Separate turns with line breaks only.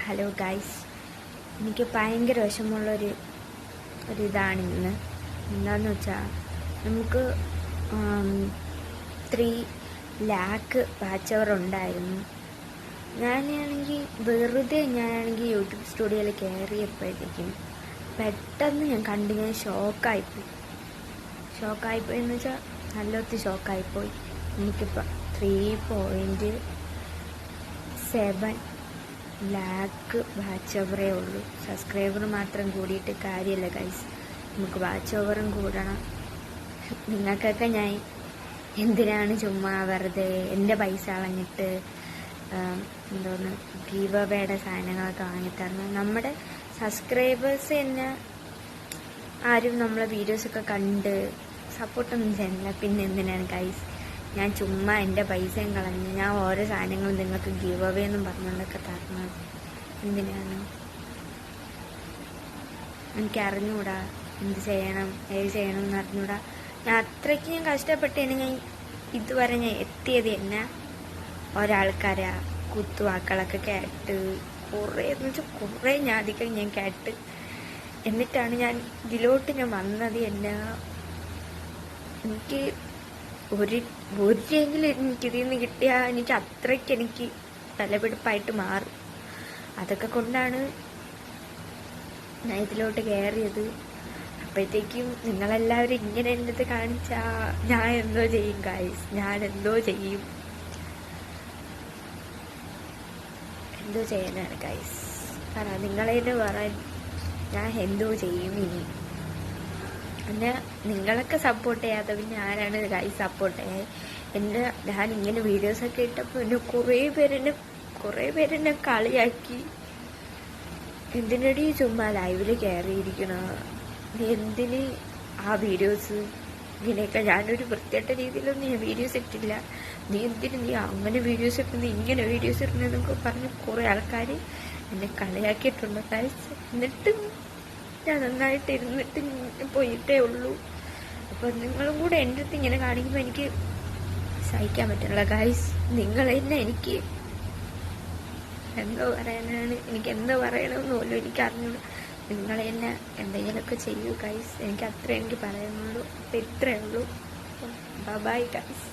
Hello guys, എനിക്ക് ഭയങ്കര വിഷമമുള്ളൊരു ഇതാണ് ഇന്ന്. എന്താണെന്ന് വെച്ചാൽ നമുക്ക് 3 ലാക്ക് വാച്ച് അവർ ഉണ്ടായിരുന്നു. ഞാനാണെങ്കിൽ യൂട്യൂബ് സ്റ്റുഡിയോയിൽ കയറിയപ്പോഴത്തേക്കും പെട്ടെന്ന് ഞാൻ കണ്ടു. ഞാൻ ഷോക്കായിപ്പോയി എന്ന് വെച്ചാൽ നല്ലൊത്തിരി ഷോക്കായിപ്പോയി. എനിക്കിപ്പോൾ 3.7 ലാക്ക് വാച്ച് ഓവറേ ഉള്ളൂ. സബ്സ്ക്രൈബർ മാത്രം കൂടിയിട്ട് കാര്യമല്ല ഗൈസ്, നമുക്ക് വാച്ച് ഓവറും കൂടണം. നിങ്ങൾക്കൊക്കെ ഞാൻ എന്തിനാണ് ചുമ്മാ വെറുതെ എൻ്റെ പൈസ കളഞ്ഞിട്ട് എന്തോന്ന് ഗീവ് അവേയുടെ സാധനങ്ങളൊക്കെ വാങ്ങിത്തരണം. നമ്മുടെ സബ്സ്ക്രൈബേഴ്സ് തന്നെ ആരും നമ്മളെ വീഡിയോസൊക്കെ കണ്ട് സപ്പോർട്ടൊന്നും ചെയ്യുന്നില്ല. പിന്നെ എന്തിനാണ് ഗൈസ് ഞാൻ ചുമ്മാ എൻ്റെ പൈസയും കളഞ്ഞ് ഞാൻ ഓരോ സാധനങ്ങളും നിങ്ങൾക്ക് ഗീവ് അവേ എന്നും പറഞ്ഞുകൊണ്ടൊക്കെ തരണം? എന്തിനാണ്? എനിക്ക് അറിഞ്ഞൂടാ എന്ത് ചെയ്യണം ഏത് ചെയ്യണം എന്ന് അറിഞ്ഞൂടാ. അത്രയ്ക്ക് ഞാൻ കഷ്ടപ്പെട്ടാണ് ഞാൻ ഇതുവരെ എത്തിയത്. എന്നെ ഒരാൾക്കാരാ കുത്തുവാക്കളൊക്കെ കേട്ട് കുറേ അധികം ഞാൻ കേട്ട് എന്നിട്ടാണ് ഞാൻ ഇതിലോട്ട് വന്നത്. എനിക്ക് ഒരെങ്കിലും എനിക്കിതിൽ നിന്ന് കിട്ടിയാൽ എനിക്ക് അത്രയ്ക്ക് എനിക്ക് തലപിടിപ്പായിട്ട് മാറും. അതൊക്കെ കൊണ്ടാണ് ഞാൻ ഇതിലോട്ട് കയറിയത്. അപ്പോഴത്തേക്കും നിങ്ങളെല്ലാവരും ഇങ്ങനെ എൻ്റെ അടുത്ത് കാണിച്ചാൽ ഞാൻ എന്തോ ചെയ്യും ഗൈസ്, എന്തോ ചെയ്യാനാണ് ഗൈസ്? കാരണം നിങ്ങളെന്നെ പറയാൻ ഞാൻ എന്തോ ചെയ്യും ഇനി? എന്നെ നിങ്ങളൊക്കെ സപ്പോർട്ട് ചെയ്യാതെ പിന്നെ ആരാണ് ഗൈസ് സപ്പോർട്ട് ചെയ്യാൻ? ഞാൻ ഇങ്ങനെ വീഡിയോസൊക്കെ ഇട്ടപ്പോൾ എന്നെ കുറേ പേരെന്നെ കളിയാക്കി. എന്തിനടി ചുമ്മാ ലൈവിൽ കയറിയിരിക്കണ, നീ എന്തിന് ആ വീഡിയോസ് ഇങ്ങനെയൊക്കെ? ഞാനൊരു വൃത്തിയായിട്ട രീതിയിലൊന്നും ഞാൻ വീഡിയോസ് ഇട്ടില്ല. നീ അങ്ങനെ വീഡിയോസ് ഇട്ടുന്നത്, ഇങ്ങനെ വീഡിയോസ് ഇടുന്നതെന്നൊക്കെ പറഞ്ഞ് കുറേ ആൾക്കാർ എന്നെ കളിയാക്കിയിട്ടുണ്ട് ഗൈസ്. എന്നിട്ടും ഞാൻ നന്നായിട്ട് ഇരുന്നിട്ട് പോയിട്ടേ ഉള്ളൂ. അപ്പം നിങ്ങളും കൂടെ എൻ്റെ അടുത്ത് ഇങ്ങനെ കാണിക്കുമ്പോൾ എനിക്ക് സഹിക്കാൻ പറ്റില്ല ഗൈസ്. നിങ്ങൾ തന്നെ എനിക്ക് എന്തോ പറയണമെന്ന് പോലും എനിക്ക് അറിഞ്ഞൂടൂ. നിങ്ങൾ തന്നെ എന്തെങ്കിലുമൊക്കെ ചെയ്യൂ ഗൈസ്. എനിക്ക് പറയാനുള്ളൂ. അപ്പം ഇത്രയേ ഉള്ളൂ. Bye guys.